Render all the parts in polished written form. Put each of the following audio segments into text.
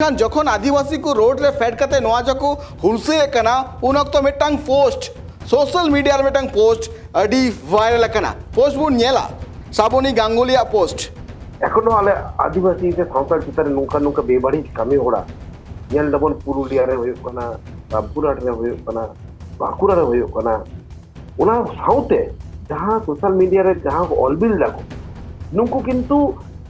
जखन आदिवासी को रोड रे फेड कते नोआ जको हुलसे कना उन अक्त मिटांग पोस्ट सोशल मीडिया रे मिटांग पोस्ट अडी वायरल कना पोस्ट बुन नेला साबोनी गांगुलिया पोस्ट एखोनो आले आदिवासी से सावताल चितारे नोंका नोंका बेबाड़ी कामी होड़ा नेल दबन पुरुलिया रे होयो कना रामपुरहाट रे होयो कना बांकुड़ा रे होयो कना उना सावते जहां सोशल मीडिया रे जहां ऑलबिल लागो नुंकु किंतु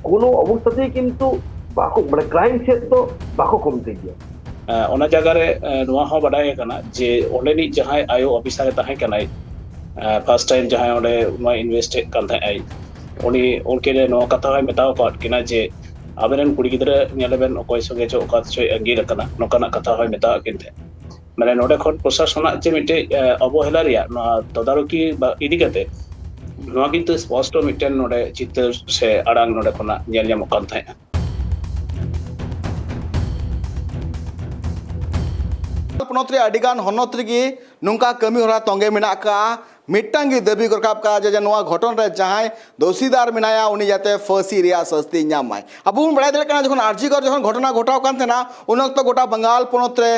कोनो अवस्थाते किंतु बाको माने क्राइम से तो बाको कमते गया ओना जगह रे नोआ हो बडाय कना जे ओलेनी जहां आयो ऑफिसर ताहे कनाय फर्स्ट टाइम जहां ओले नो इन्वेस्ट कर थाय आई उनी उनके रे नो कथा है मेताव पाट किना जे आबेरन कुड़ी गिदरे नेलेबेन ओकय संगे जो ओका चय अंगीर कना नोकाना कथा है मेता किनते माने नोडे खन प्रशासना जे मिटे अवहेला रिया नो तदारकी इदी कते नो किंतु स्पष्ट मिटेन नोडे चित्र से अड़ांग नोडे खना नेल ᱧᱟᱢᱚᱜ ᱠᱟᱱ ᱛᱟᱦᱮᱸ पनोत्रे अडिगान हनोत रेगी नुंका कमी होरा तोंगे मेना का मिट्टांगी दबी करकाब का जे नोआ घटन रे जहां दोषीदार मिनाया उनी जाते फांसी रिया सस्ती ᱧᱟᱢᱟᱭ अब उन बड़ा दले जखन आरजी कर जखन घटना घटाव कान थेना उन वक्त गोटा बंगाल पनोत्रे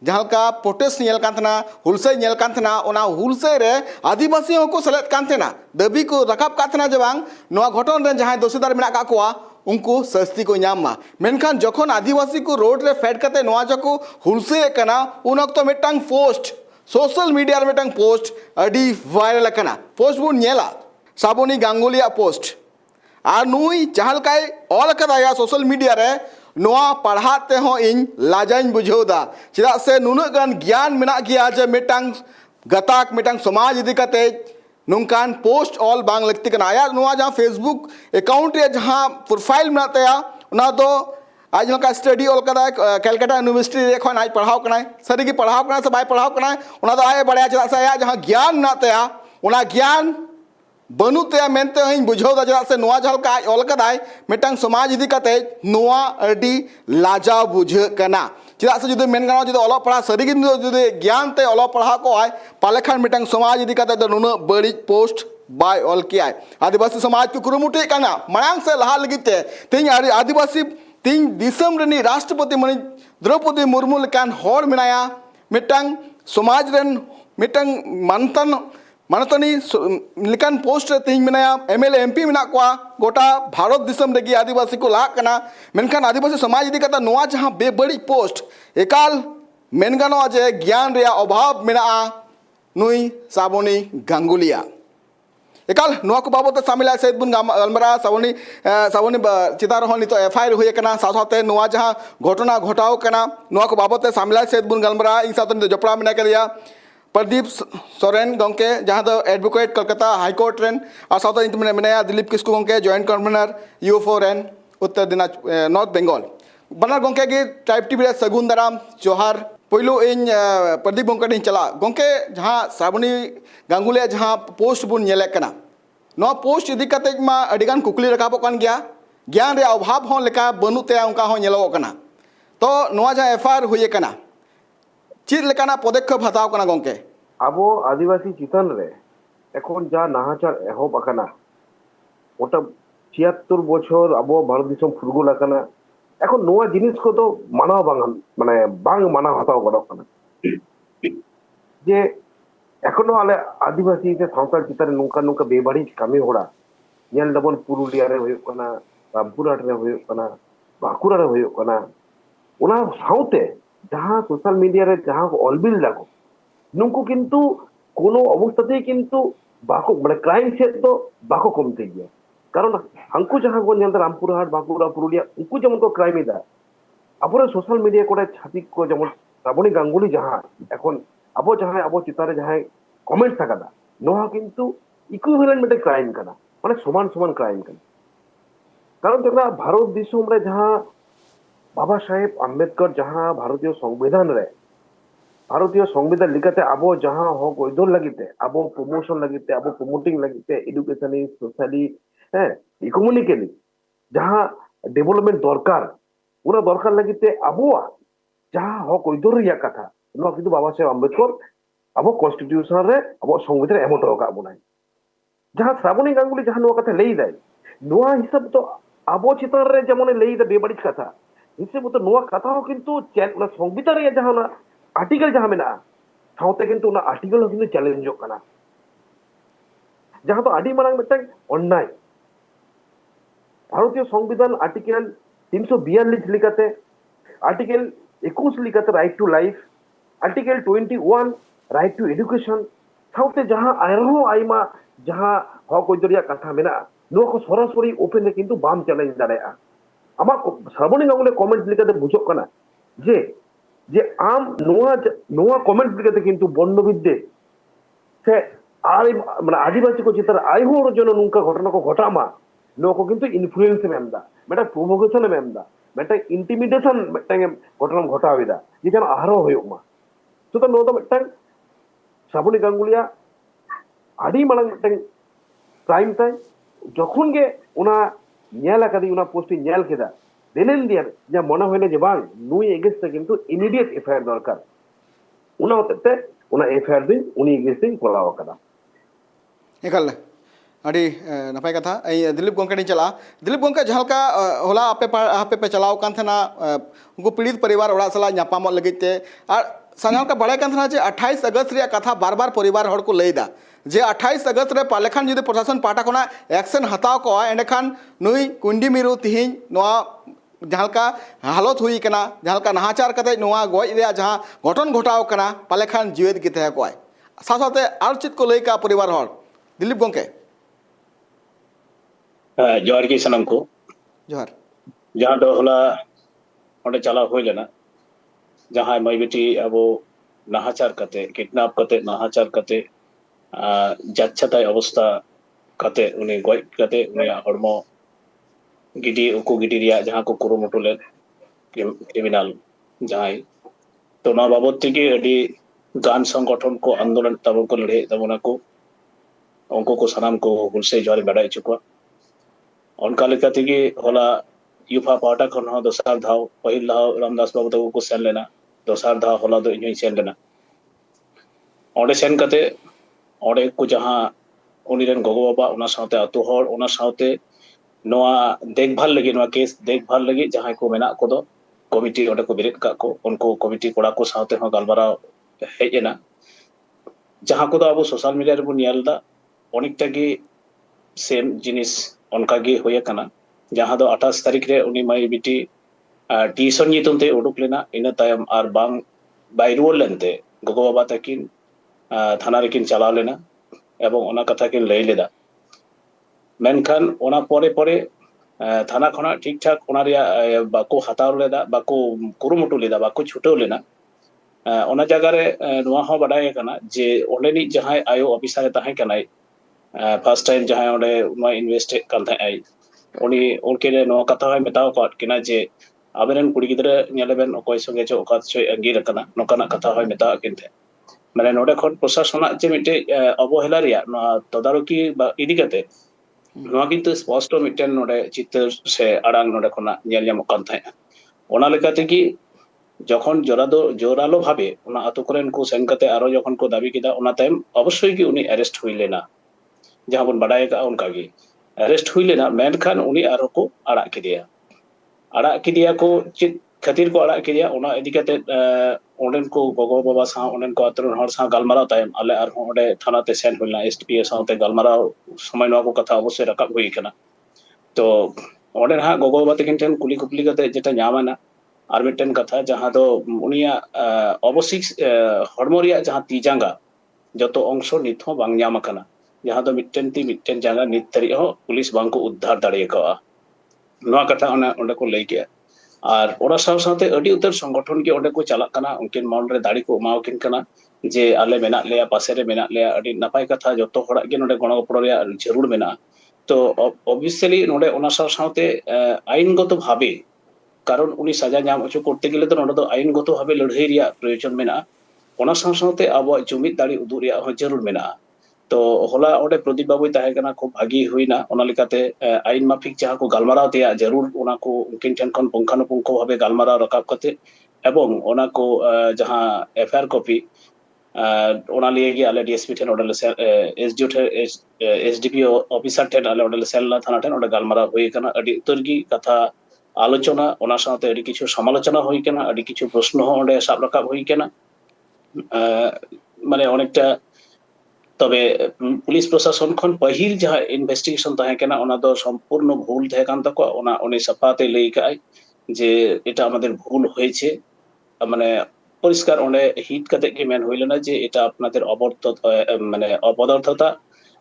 जहां का प्रोटेस्ट नेल कान थेना हुलसे नेल कान थेना ओना हुलसे रे आदिवासी को सलेत कान थेना दबी को रकाब का थेना जे बांग नोआ घटन रे जहां दोषीदार मिना का कोआ उनको सस्ती को ᱧᱟᱢᱟ मेनखान जखन आदिवासी को रोड रे फेड कते नोआ जको हुलसे कना उन वक्त मिटांग पोस्ट सोशल मीडिया रे मिटांग पोस्ट अडी वायरल कना पोस्ट बुन नेला साबोनी गांगुलिया पोस्ट आ नुई जहां काय ऑल कदाया सोशल मीडिया रे नोआ पढ़ाते हो इन लाजाइन बुझोदा चिदा से नुन गान ज्ञान मिना गया जे मिटांग गताक मिटांग समाज इदी कते नुकान पोस्ट ऑल बांग लगती कना आया नुआ जहां फेसबुक अकाउंट रे जहां प्रोफाइल मेनाते या उना दो आज लका स्टडी ऑल कदा कलकत्ता यूनिवर्सिटी रे खन आज पढ़ाव कना सरी की पढ़ाव कना से बाय पढ़ाव कना उना दो आए बड़या चला से आया जहां ज्ञान मेनाते या उना ज्ञान बनुते मेनते हइन बुझो दा चला से नुआ जहल का ऑल कदा मिटांग समाज इदी कते नुआ अडी लाजा बुझ कना चिदा से जुदे मेन गाना जुदे ओला पढ़ा सरी गिन जुदे ज्ञान ते ओला पढ़ा को आय पालेखान मिटांग समाज इदी कते द नुन बड़ी पोस्ट बाय ऑल के आय आदिवासी समाज को कुरुमुटे कना मायांग से लहा लगिते तिन आदिवासी तिन दिसम रनी राष्ट्रपति मणि द्रौपदी मुर्मू लेकान होड़ मिनाया मिटांग समाज रन मिटांग मानतनी लेकान पोस्ट रे तिन मिनाया एमएलए एमपी मिना कोआ गोटा भारत दिसम रेगी आदिवासी को ला कना मेनखान आदिवासी समाज इदी कता नोआ जहां बेबड़ी पोस्ट एकाल मेन गानो जे ज्ञान रे अभाव मिना नुई साबोनी गांगुलिया एकाल नोआ को बाबत सामिल सहित बुन गलमरा साबोनी चितार हो नितो एफआईआर हुए कना साथे नोआ जहां घटना घटाव कना नोआ को बाबत सामिल सहित बुन गलमरा इन साथ जपड़ा मिना करिया प्रदीप सोरेन गंके जहां दो एडवोकेट कलकत्ता हाईकोर्ट रेन और साथ मिनाया दिलीप किस्कू गंके जॉइंट कन्वीनर यूएफओ रेन उत्तर दिना नॉर्थ बेंगल बना गंके की ट्राइब टीवी सगुन दाराम जोहार पहिलो इन प्रदीप गंके चला गंके जहां साबनी गांगुलिया जहां पोस्ट बुन नेले कना नो पोस्ट इदी कते मा अडिगान कुकली रकाबो कान गया ज्ञान रे अभाव हो लेका बनुते उनका हो नेलो कना तो नोआ जहां एफआईआर हुए कना चीज लेकाना पदक्षेप हताव कना गंके आबो आदिवासी चितन रे एखन जा नाहाचार एहब आकाना ओटा 76 বছর आबो भारत दिसम फुरगुल आकाना एखन नोआ जिनिस को तो माना बांग माना हताव गडक कना जे एखनो आले आदिवासी से सावताल चितारे नोंका नोंका बेबाड़ी कामी होड़ा नेल दबन पुरुलिया रे होयो कना रामपुरहाट रे होयो कना बांकुड़ा रे होयो कना उना सावते जहां सोशल मीडिया रे जहां ऑलबिल लागो नुंकु किंतु कोनो अवस्थाते किंतु बाको माने क्राइम से तो बाको कमते गया कारण हंकु जहां को नेल रामपुरहाट बांकुड़ा पुरुलिया उनको जेमन को क्राइम इदा अपरे सोशल मीडिया कोडे छाती को जेमन साबनी गांगुली जहां এখন আবো जहां আবো চিতারে जहां কমেন্ট থাকাদা নোহা কিন্তু ইকুইভ্যালেন্ট মেটে ক্রাইম কানা মানে সমান সমান ক্রাইম কানা কারণ দেখলা ভারত দিশম রে जहां बाबा साहेब आम्बेडकर जहां भारतीय संविधान लिखाते आबो जहां हो गोइदोल लगिते आबो प्रमोशन लगिते आबो प्रमोटिंग लगिते एडुकेशनी सोशली है इकोनॉमिकली जहां डेवलपमेंट दरकार उना दरकार लगिते आबो जहां हो गोइदोल रिया कथा नो किंतु बाबा साहेब आम्बेडकर आबो कॉन्स्टिट्यूशन रे आबो संविधान एमोट रका बनाय जहां श्रावणी गांगुली जहां नो कथा लेई दाय नो हिसाब तो आबो चितर रे जेमन लेई दा बेबड़ी कथा हिसाब मतो नोआ कथा हो किंतु संविधान रे जहां ना आर्टिकल जहां मेना साउते किंतु ना आर्टिकल हो किंतु चैलेंज कना जहां तो आदि मारंग मिटन अन्याय भारतीय संविधान आर्टिकल 342 लिखाते आर्टिकल 21 लिखाते right to life article 21 right to education साउते जहां आयरहो आइमा जहां हक अयदरिया कथा मेना नो को सरासरि ओपन किंतु बाम चैलेंज दाड़ेया आमा श्रावणी गांगुली कमेंट लिखाते बुझोक कना जे जे आम नोआ नोआ कमेंट लिखाते किंतु बन्नबिद्दे से आर माने आदिवासी को चित्र आयहोर जन नुंका घटना को घटामा नो को किंतु इन्फ्लुएंस में एमदा मेटा प्रोवोकेशन में एमदा मेटा इंटिमिडेशन मेटा घटना घटावेदा ये जन आरो होयोमा तो नो तो मेटा श्रावणी गांगुलिया आदि मालंग मेटा प्राइम टाइम जखन गे उना ᱧᱮᱞ ᱟᱠᱟᱫᱤ ᱚᱱᱟ ᱯᱳᱥᱴ ᱤᱧ ᱧᱮᱞ ᱠᱮᱫᱟ ᱫᱤᱱᱮᱱ ᱫᱤᱭᱟᱹ ᱡᱟ ᱢᱚᱱᱮ ᱦᱩᱭᱱᱟ ᱡᱮ ᱵᱟᱝ ᱱᱩᱭ ᱮᱜᱮᱥᱴ ᱛᱮ ᱠᱤᱱᱛᱩ ᱤমিডিয়েট এফআইআর দরকার ᱚᱱᱟ ᱦᱚᱛᱮᱛᱮ ᱚᱱᱟ ᱮফআইআর ᱫᱤᱱ ᱩᱱᱤ ᱮᱜᱮᱥᱴ ᱤᱧ ᱠᱚᱨᱟᱣ ᱟᱠᱟᱫᱟ एकाल अड़ी नपाय कथा दिलीप गोंके चला दिलीप गोंके जहाँ का होला आपे पे चलाव कान थेना उनको पीड़ित परिवार ओड़ा सला नापाम लगिते और सानाल का बड़े कान थेना जे 28 अगस्त रे कथा बार बार परिवार हड़ को लैदा जे 28 अगस्त रे पालेखान जुदि प्रशासन पाटा कोना एक्शन हताव को एंडेखान नुई कुंडी मिरु तिहिं नोआ जहाँ का हालत हुई कना जहाँ का नाहाचार कते नोआ गoj रे जहाँ घटन घटाव कना पालेखान जीवित गे तहे कोय साथे आर चित को लैका परिवार हड़ दिलीप गोंके जोहर की सनम को जोहर जहाँ दो होला ओंडे चला हो लेना जहाँ मई बेटी अब नाहाचार कते किडनैप कते नाहाचार कते जाच्छाताय अवस्था कते उनी गoj कते उनी हड़मो गिडी उको गिडी रिया जहाँ को कुरुमुटु ले क्रिमिनल जहाँ तो ना बाबत तेगे अडी गान संगठन को आंदोलन तब को लड़े तब को उनको को सनाम को हुलसे जोरे बड़ाई चुका उनका लेका तेगे होला यूफा पार्टा खन हो दोसार धाव पहिल धाव रामदास बाबू तक को सेन लेना दोसार धाव होला दो इन्हीं सेन लेना ओंडे सेन कते ओंडे को जहाँ उनी रेन गोगो बाबा उना साउते अतु हर उना साउते नोआ देखभाल लगी नोआ केस देखभाल लगी जहाँ को मेना को दो कमिटी ओंडे को बिरेट का को उनको कमिटी कोड़ा को साउते हो गलबारा हेजेना जहाँ को दो अब सोशल मीडिया रे बो नेलदा अनेकटा गे सेम जिनिस उनका गे होया कना जहाँ दो 28 तारीख रे उनी माई बिटी टीसन नितुम ते उडुक लेना इन तायम आर बांग बायरुल लेनते गोगो बाबा तकिन थाना रेकिन चला लेना एवं ओना कथा किन लई लेदा मेनखान ओना परे परे थाना खना ठीक ठाक ओना रिया बाको हताव लेदा बाको कुरुमुटु लेदा बाको छुटो लेना ओना जगह रे नोआ हो बडाय कना जे ओंडेनी जहां आयो ऑफिसर ताहे कनाय फर्स्ट टाइम जहां ओंडे नोआ इन्वेस्ट कान थाय आई उनी उनके नो कथा है मेताव को किना जे आबेरन कुड़ी गिदरे नेलेबेन ओकय संगे जो ओका चोय अंगीर कना नोकाना कथा है मेता किनते माने नोडे खन प्रशासन जे मिटे अवहेला रिया तदारकी इदी कते नोआ किंतु स्पष्ट मिटे नोडे चित्र से आड़ांग नोडे खना नेल जाम कान थाय ओना लेकाते कि जखन जोरालो भावे ओना आतो करेन को सेन कते आरो जखन को दाबी किदा ओना टाइम अवश्य कि उनी अरेस्ट हुई लेना जहां बन बडाय का उनका गी अरेस्ट हुई लेना मेनखान उनी आरो को आड़ा किदिया को चित खातिर को आड़ा किदिया ओना इदी कते ओंडेन को गोगो बाबा सा ओंडेन को अतरन हर सा गलमारा टाइम आले आर ओंडे थाना ते सेन हुइला एसटीपी साउते गलमारा समय नो को कथा अवश्य रकब हुई कना तो ओंडेन हा गोगो बाबा तकिन ठेन कुली कुपली कते जेटा न्यामाना आर मिटन कथा जहां दो उनिया अवश्य हड़मोरिया जहां तीजांगा जतो अंश निथो बांग न्याम कना जहां दो मिटन जागा नित तरी हो पुलिस बांग को उद्धार दाड़े का नोआ कथा ओंडे को लई के और ओरा साथे अडी उतर संगठन के ओंडे को चला कना उनकिन मन रे दाड़ी को माव किन कना जे आले मेना लेया पासे रे मेना लेया अडी नपाय कथा जतो हड़ा के नोडे गणो गपड़ रे जरूर मेना तो ऑब्वियसली नोडे ओना साथे आईनगत भावे कारण उनी सजा नाम अचो करते गेले तो नोडे आईनगत भावे लड़ाई रिया प्रयोजन मेना ओना साथे अब जुमिद दाड़ी उदु रिया हो जरूर मेना तो होला ओडे प्रदीप बाबू ताहे कना खूब भागी हुईना ओना लेकाते आईन माफिक जहां को गलमाराव तेया जरूर ओना को उनकिन ठन खन पुंखानुपुंखो भावे गलमाराव रकाब कते एवं ओना को जहां एफआईआर कॉपी ओना लिए गे आले डीएसपी ठन ओडे एसडीओ ठन एसडीपी ऑफिसर ठन आले ओडे सेल थाना ठन ओडे गलमाराव हुई कना अडी उतरगी कथा আলোচনা ওনার সাথে আᱹᱰᱤ কিছু সমালোচনা হই কেনা আᱹᱰি কিছু প্রশ্ন ওঁᱰᱮ সাব রাকাব হই কেনা মানে অনেকটা তবে পুলিশ প্রশাসন খন পাহিল যাহা ইনভেস্টিগেশন তাহে কেনা ওনা দো সম্পূর্ণ ভুল তাহে কান তাকো ওনা উনি সাফাতে লই কাই যে এটা আমাদের ভুল হয়েছে মানে পরিষ্কার ওঁᱰᱮ হিট কাতে কি মেন হইল না যে এটা আপনাদের মানে অপদার্থতা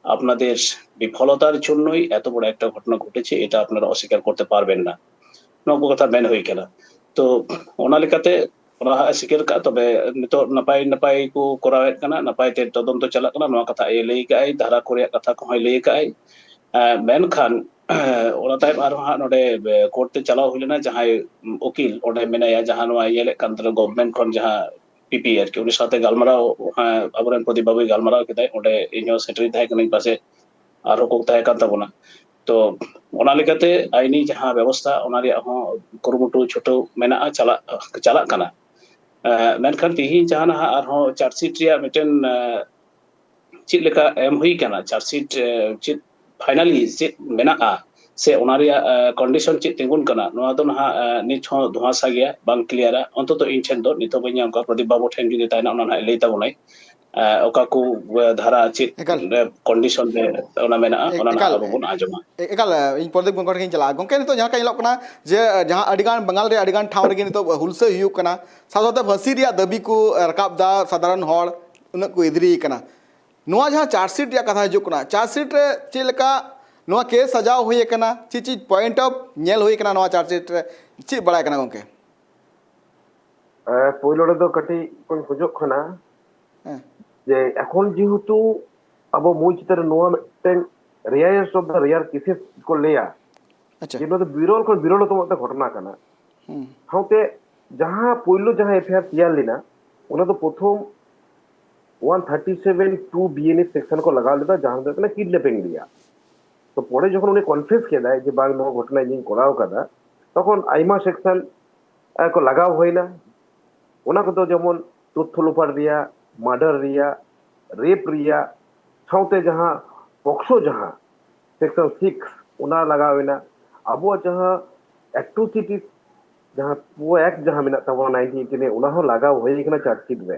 আপনাদের বিফলতার জন্যই এত বড় একটা ঘটনা ঘটেছে এটা আপনারা অস্বীকার করতে পারবেন না নব কথা মেন হই কেনা তো ওনা লেকাতে ওনা স্বীকার কা তবে নিতো নাপাই নাপাই কো করাওয়েত কানা নাপাই তে তদন্ত চালাক কানা নোয়া কথা এ লই কাই ধারা করে কথা কো হই লই কাই মেনখান ওনা তাই আর হা নডে কোর্টে চালাও হইলেনা যাহাই উকিল ওডে মেনায়া জাহান ওয়া ইয়েলে কান্তর গভর্নমেন্ট খন যাহা পিপি আর কি উনি সাথে গালমারাও আবরেন প্রদীপ বাবু গালমারাও কেদাই ওডে ইনিও সেক্রেটারি তাই কানি পাশে আর হুকুক তাই কান তাবনা তো ওনা লেকাতে আইনি যাহা ব্যবস্থা ওনা রিয়া হো কুরুমুটু ছোট মেনা চালাক কানা মেনখান তিহি জাহানা আর হো চার্জশিট রিয়া মিটেন चित लेका एम हुई काना चार्जशीट चित फाइनली चित मेना से ओना रिया कंडीशन चित तिंगुन काना नोआ दो ना नित हो धुआसा गया बांग क्लियर अंतत इन ठेन दो नितो बइया का प्रदीप बाबू ठेन जुदी ताइना ओना ना लेता बनाई ओका को धारा चित कंडीशन में ओना मेना ओना ना बाबून आजमा एकाल इन प्रदीप गंगड़ के चला गंके नितो जहां का इलोक कना जे जहां अडिगान बंगाल रे अडिगान ठाव रे नितो हुलसे हुयु कना साथोते फांसी रिया दबी को रकाब दा साधारण हड़ उन को इदरी कना नोआ जहां चार्जशीट या कथा हिजुक कना चार्जशीट रे चेलका नोआ केस सजाव हुई कना चीज पॉइंट ऑफ नेल हुई कना नोआ चार्जशीट रे ची बड़ा कना गंके পইলোড়ে তো কাটি কোন খুঁজক খানা যে এখন যেহেতু আবো মই চিতারে নোয়া মেটেন rarest of the rare cases কো লেয়া अच्छा যেগুলো তো বিরলতম একটা ঘটনা কানা হাউতে যাহা পইলো যাহা এফআইআর তিয়ার লিনা ওনা তো প্রথম 137(2) बीएनएस सेक्शन को लगा लेता जहां पे ना किडनैपिंग लिया तो পরে যখন উনি কনফেস কে দেয় যে বাং নো ঘটনা ইনি করাও কাদা তখন আইমা সেকশন को লাগাও হয় না ওনা কত যেমন তথ্য লোপার রিয়া মার্ডার রিয়া রেপ রিয়া সাউতে যাহা পক্সো যাহা সেকশন 6 ওনা লাগাও হয় না আবো যাহা অ্যাট্রোসিটিস যাহা वो এক যাহা মিনা তাও 1918 ওনা হো লাগাও হয় এখানে চার্জশিট রে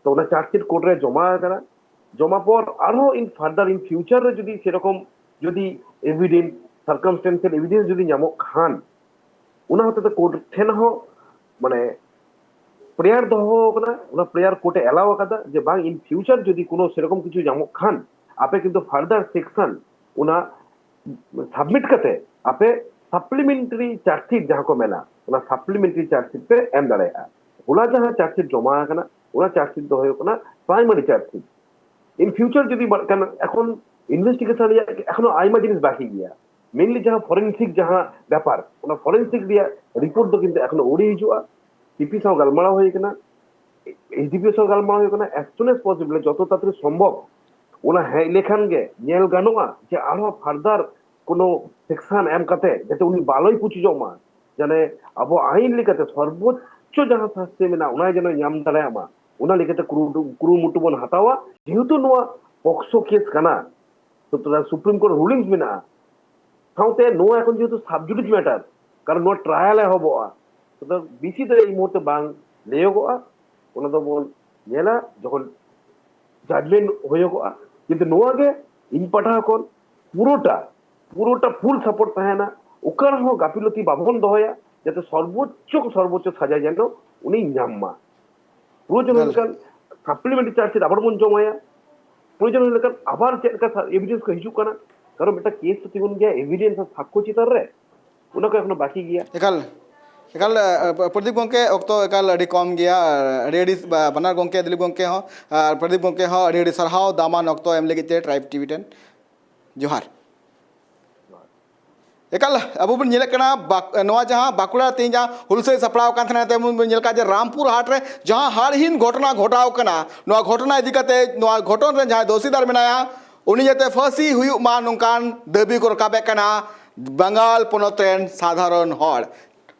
তো ওনা চার্জশিট কোর্ট রে জমা করা জমা পর আরো ইন ফার্দার ইন ফিউচার রে যদি সেরকম যদি এভিডেন্স সার্কামস্টেন্সিয়াল এভিডেন্স যদি নামক খান ওনা হতে তো কোর্ট ঠেন হো মানে প্রেয়ার দহ কনা ওনা প্রেয়ার কোর্টে এলাও কাদা যে বাং ইন ফিউচার যদি কোনো সেরকম কিছু নামক খান আপে কিন্তু ফার্দার সেকশন ওনা সাবমিট করতে আপে সাপ্লিমেন্টারি চার্জশিট যাহা को মেলা ওনা সাপ্লিমেন্টারি চার্জশিট पे এম দাঁড়ায়া ওলা যাহা চার্জশিট জমা কানা ওনা চার্জশিট দহ কানা প্রাইমারি চার্জশিট इन फ्यूचर যদি কারণ এখন ইনভেস্টিগেশন এখনো আইমা জিনিস বাকি গিয়া মেইনলি যাহা ফরেনসিক যাহা ব্যাপার ওনা ফরেনসিক দিয়া রিপোর্ট তো কিন্তু এখনো ওড়ি হিজুয়া টিপি সাও গালমারা হই কিনা এসডিপি সাও গালমারা হই কিনা অ্যাজ সুন অ্যাজ পসিবল যত তাড়াতাড়ি সম্ভব ওনা হ্যাঁ লেখান গে নেল গানোয়া যে আরো ফার্দার কোনো সেকশন এম কাতে যাতে উনি বালই পুচি জমা জানে আবো আইন লিখাতে সর্বোচ্চ যাহা শাস্তি মেনা ওনাই যেন নাম দাঁড়ায় আমা ওনা লিখাতে কুরুমুটু বন হাতাওয়া যেহেতু নোয়া পক্সো কেস কানা তো তোরা সুপ্রিম কোর্ট রুলিংস মেনা সাউতে নোয়া এখন যেহেতু সাবজুডিস ম্যাটার কারণ নোয়া ট্রায়ালে হবো তো বেশি তো এই মুহূর্তে বাং লেয়োগোয়া ওনা তো বল নেলা যখন জাজমেন্ট হয়েগোয়া কিন্তু নোয়াগে ইন পাঠা এখন পুরোটা ফুল সাপোর্ট থাকে না ওকার হো গাফিলতি বাবন দহয়া যাতে সর্বোচ্চ সাজা যেন উনি নাম্মা প্রয়োজন হলে সাপ্লিমেন্টারি চার্জশিট আবার মন জমায়া প্রয়োজন হলে আবার চেকা এভিডেন্স को হিজু কানা কারণ এটা কেস তো তিগুন গিয়া এভিডেন্স আর সাক্ষ্য চিতার রে ওনা को এখনো বাকি গিয়া एकाल प्रदीप गंके ओक्तो एकाल अड़ी कम गया रेडी बनार गंके दिलीप गंके हो प्रदीप गंके हो रेडी सरहाव दामान ओक्तो एम लगे ट्राइब टीवी 10 जोहार एकाल अब बन नेल कना नवा जहां बाकुड़ा तीन जहां हुलसे सपड़ाव कान थना ते बन नेल का जे रामपुर हाट रे जहां हाड़हीन घटना घटाव कना नवा घटना इदी कते नवा घटन रे जहां दोषीदार मेनाया उनी जते फांसी हुयु मा नोंकान दाबी को रकाबे कना बंगाल पोनत रेन साधारण हड़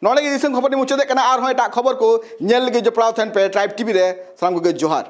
नोड़े दिसंग खबर मुचादे कना आर एटा खबर को नेल लगे जपड़ाव थन पे ट्राइब टीवी रे साम को जोहार।